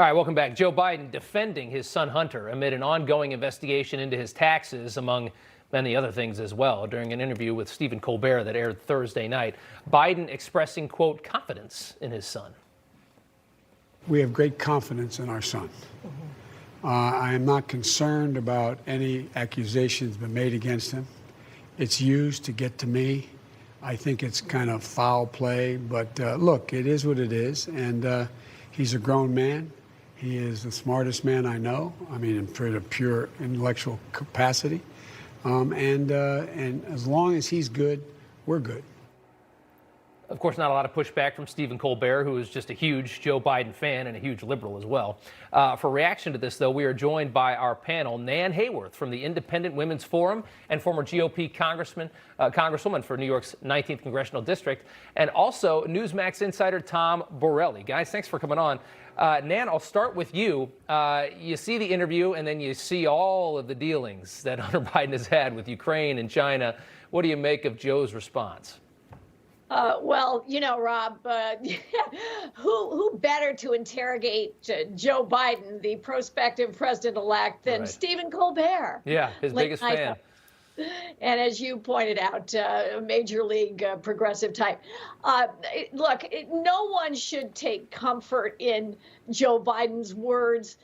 All right, welcome back. Joe Biden defending his son Hunter amid an ongoing investigation into his taxes, among many other things as well. During an interview with Stephen Colbert that aired Thursday night, Biden expressing, quote, confidence in his son. We have great confidence in our son. I am not concerned about any accusations been made against him. It's used to get to me. I think it's kind of foul play, but look, it is what it is, and he's a grown man. He is the smartest man I know. I mean, in pure intellectual capacity, and as long as he's good, we're good. Of course, not a lot of pushback from Stephen Colbert, who is just a huge Joe Biden fan and a huge liberal as well. For reaction to this, though, we are joined by our panel, Nan Hayworth from the Independent Women's Forum and former GOP congresswoman for New York's 19th Congressional District, and also Newsmax insider Tom Borelli. Guys, thanks for coming on. Nan, I'll start with you. You see the interview, and then you see all of the dealings that Hunter Biden has had with Ukraine and China. What do you make of Joe's response? Well, you know, Rob, who better to interrogate Joe Biden, the prospective president-elect, than Stephen Colbert? Yeah, his biggest fan. And as you pointed out, a major league progressive type. Look, no one should take comfort in Joe Biden's words.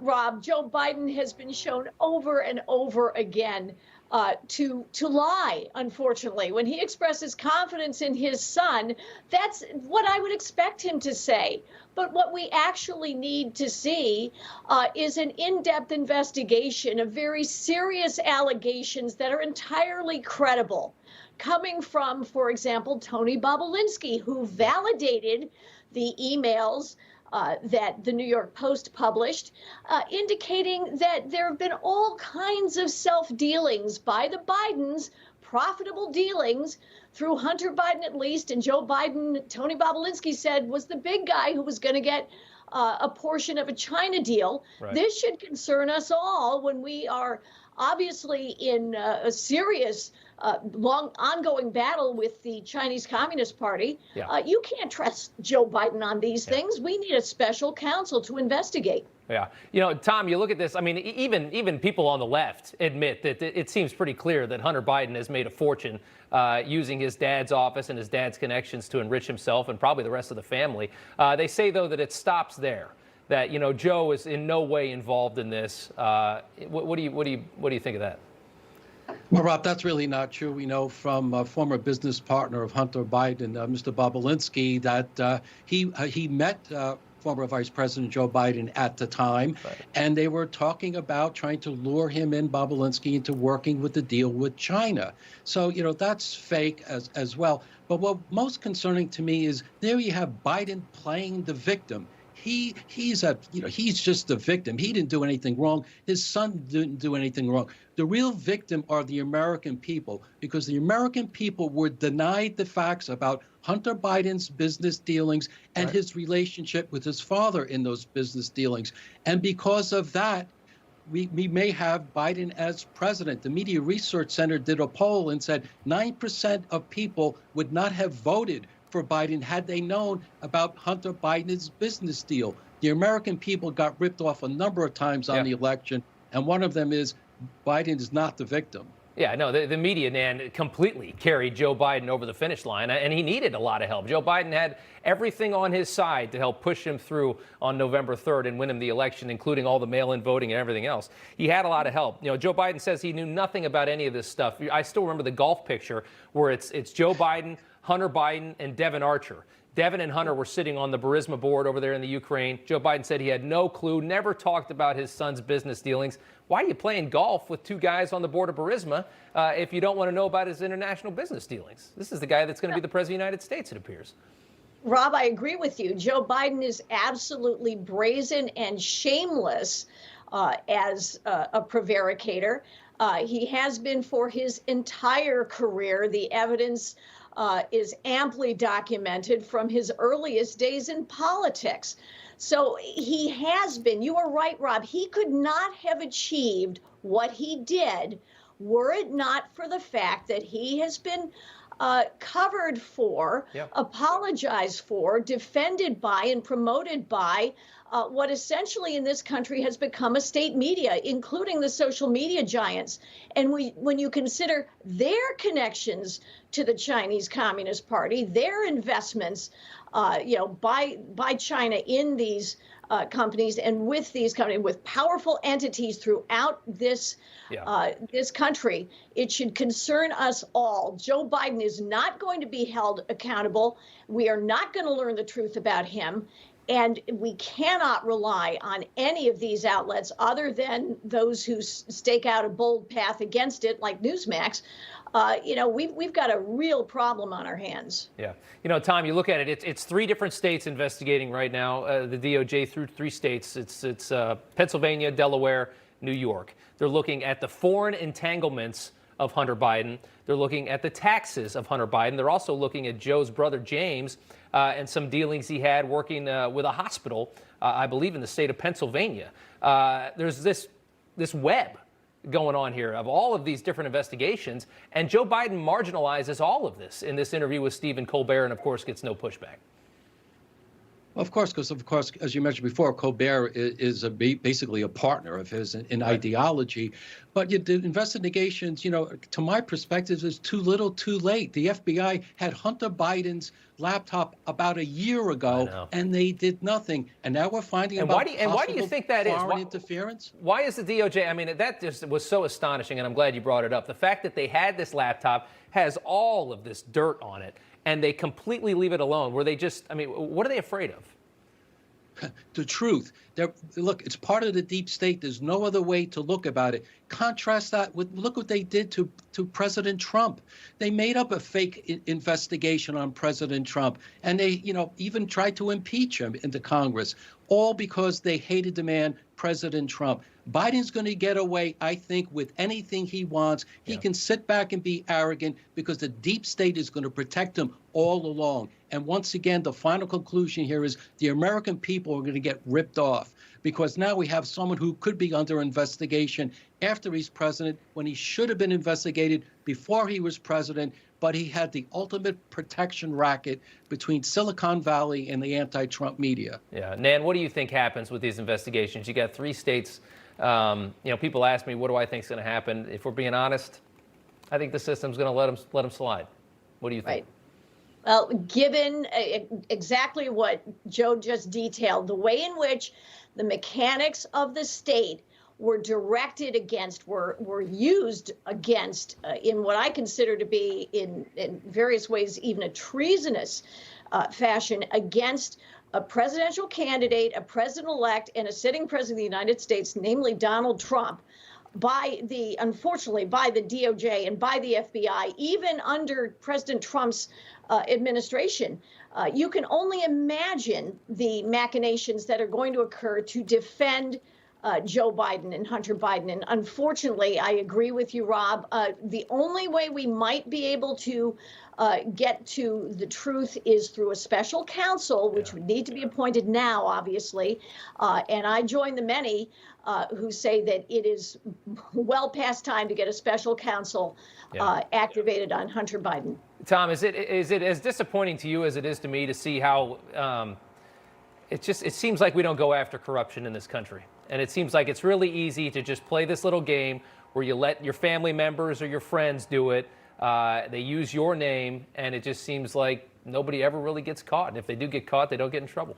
Rob, Joe Biden has been shown over and over again to lie, unfortunately. When he expresses confidence in his son, that's what I would expect him to say. But what we actually need to see is an in-depth investigation of very serious allegations that are entirely credible, coming from, for example, Tony Bobulinski, who validated the emails that the New York Post published, indicating that there have been all kinds of self-dealings by the Bidens, profitable dealings through Hunter Biden at least, and Joe Biden, Tony Bobulinski said, was the big guy who was going to get a portion of a China deal. Right. This should concern us all when we are obviously in a serious long ongoing battle with the Chinese Communist Party. Yeah. You can't trust Joe Biden on these things. We need a special counsel to investigate. Yeah. You know, Tom, you look at this, I mean, even people on the left admit that it seems pretty clear that Hunter Biden has made a fortune using his dad's office and his dad's connections to enrich himself and probably the rest of the family. They say, though, that it stops there, that, you know, Joe is in no way involved in this. What do you think of that? Well, Rob, that's really not true. We know from a former business partner of Hunter Biden, Mr. Bobulinski, that he met former Vice President Joe Biden at the time, and they were talking about trying to lure him in, Bobulinski, into working with the deal with China. So, you know, that's fake as well. But what most concerning to me is there you have Biden playing the victim. He's just the victim. He didn't do anything wrong. His son didn't do anything wrong. The real victim are the American people, because the American people were denied the facts about Hunter Biden's business dealings and his relationship with his father in those business dealings. And because of that, we may have Biden as president. The Media Research Center did a poll and said 9% of people would not have voted for Biden had they known about Hunter Biden's business deal. The American people got ripped off a number of times on the election, and one of them is Biden is not the victim. Yeah, no, the media, Nan, completely carried Joe Biden over the finish line, and he needed a lot of help. Joe Biden had everything on his side to help push him through on November 3rd and win him the election, including all the mail-in voting and everything else. He had a lot of help. You know, Joe Biden says he knew nothing about any of this stuff. I still remember the golf picture where it's Joe Biden, Hunter Biden, and Devin Archer. Devin and Hunter were sitting on the Burisma board over there in the Ukraine. Joe Biden said he had no clue, never talked about his son's business dealings. Why are you playing golf with two guys on the board of Burisma if you don't want to know about his international business dealings? This is the guy that's going to be the president of the United States, it appears. Rob, I agree with you. Joe Biden is absolutely brazen and shameless as a prevaricator. He has been for his entire career. The evidence is amply documented from his earliest days in politics. So he has been, you are right, Rob, he could not have achieved what he did were it not for the fact that he has been covered for, apologized for, defended by, and promoted by what essentially in this country has become a state media, including the social media giants. And when you consider their connections to the Chinese Communist Party, their investments, by China in these companies and with these companies, with powerful entities throughout this this country, it should concern us all. Joe Biden is not going to be held accountable. We are not going to learn the truth about him. And we cannot rely on any of these outlets other than those who stake out a bold path against it, like Newsmax. We've got a real problem on our hands. Yeah. Tom, you look at it, it's 3 different states investigating right now, the DOJ through 3 states. It's Pennsylvania, Delaware, New York. They're looking at the foreign entanglements of Hunter Biden. They're looking at the taxes of Hunter Biden. They're also looking at Joe's brother, James, and some dealings he had working with a hospital, I believe in the state of Pennsylvania. There's this web going on here of all of these different investigations, and Joe Biden marginalizes all of this in this interview with Stephen Colbert, and of course gets no pushback. Of course, because as you mentioned before, Colbert is basically a partner of his in ideology. But the investigations, to my perspective, is too little, too late. The FBI had Hunter Biden's laptop about a year ago, and they did nothing. And now we're finding and about why do you think that is? Foreign interference. Why is the DOJ? I mean, that just was so astonishing, and I'm glad you brought it up. The fact that they had this laptop has all of this dirt on it, and they completely leave it alone. Were they just? I mean, what are they afraid of? The truth. Look, it's part of the deep state. There's no other way to look about it. Contrast that with, look what they did to President Trump. They made up a fake investigation on President Trump, and they, even tried to impeach him into Congress, all because they hated the man, President Trump. Biden's going to get away, I think, with anything he wants. He can sit back and be arrogant because the deep state is going to protect him all along. And once again, the final conclusion here is the American people are going to get ripped off because now we have someone who could be under investigation after he's president when he should have been investigated before he was president. But he had the ultimate protection racket between Silicon Valley and the anti-Trump media. Yeah. Nan, what do you think happens with these investigations? You got 3 states. People ask me, what do I think is going to happen? If we're being honest, I think the system's going to let them slide. What do you think? Right. Well, given exactly what Joe just detailed, the way in which the mechanics of the state were directed against, were used against in what I consider to be in various ways even a treasonous fashion against a presidential candidate, a president-elect, and a sitting president of the United States, namely Donald Trump, unfortunately, by the DOJ and by the FBI, even under President Trump's administration. You can only imagine the machinations that are going to occur to defend Joe Biden and Hunter Biden. And unfortunately, I agree with you, Rob. The only way we might be able to get to the truth is through a special counsel, which would need to be appointed now, obviously. And I join the many who say that it is well past time to get a special counsel activated on Hunter Biden. Tom, is it as disappointing to you as it is to me to see how it seems like we don't go after corruption in this country? And it seems like it's really easy to just play this little game where you let your family members or your friends do it. They use your name, and it just seems like nobody ever really gets caught. And if they do get caught, they don't get in trouble.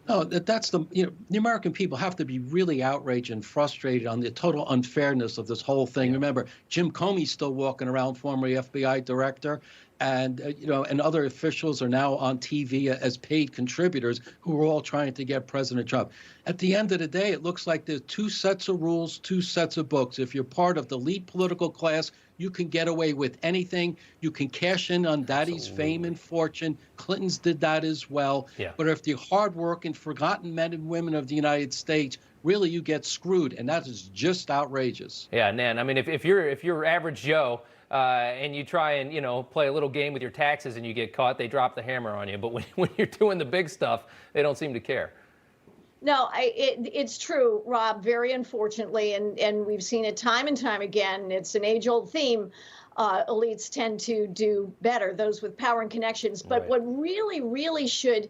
No, that's the American people have to be really outraged and frustrated on the total unfairness of this whole thing. Remember, Jim Comey's still walking around, former FBI director, and and other officials are now on TV as paid contributors who are all trying to get President Trump. At the end of the day, it looks like there's 2 sets of rules, 2 sets of books. If you're part of the elite political class, you can get away with anything. You can cash in on daddy's fame and fortune. Clinton's did that as well. Yeah. But if you're hardworking, forgotten men and women of the United States, really you get screwed, and that is just outrageous. Yeah, Nan. I mean, if you're average Joe and you try and play a little game with your taxes and you get caught, they drop the hammer on you. But when you're doing the big stuff, they don't seem to care. No, it's true, Rob, very unfortunately, and we've seen it time and time again. It's an age-old theme elites tend to do better, those with power and connections. But Right. what really should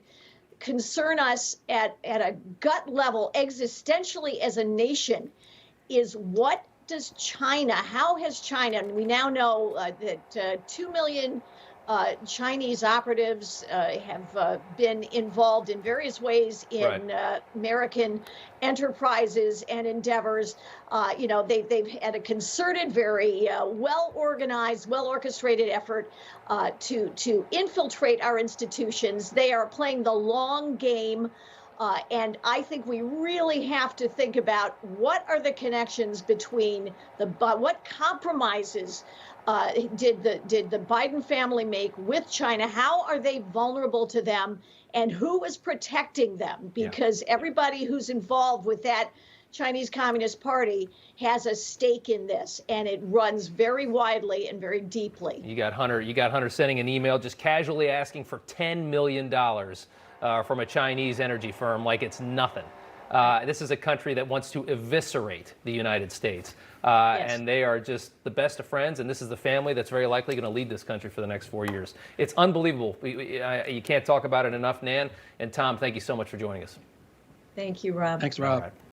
concern us at a gut level, existentially as a nation, is what does China, how has China, and we now know that 2 million Chinese operatives have been involved in various ways in American enterprises and endeavors. They've had a concerted, very well-organized, well-orchestrated effort to infiltrate our institutions. They are playing the long game. And I think we really have to think about what are the connections between what compromises did the Biden family make with China? How are they vulnerable to them? And who is protecting them? Because everybody who's involved with that Chinese Communist Party has a stake in this, and it runs very widely and very deeply. You got Hunter sending an email just casually asking for $10 million from a Chinese energy firm like it's nothing. This is a country that wants to eviscerate the United States. And they are just the best of friends, and this is the family that's very likely going to lead this country for the next 4 years. It's unbelievable. You can't talk about it enough, Nan. And Tom, thank you so much for joining us. Thank you, Rob. Thanks, Rob.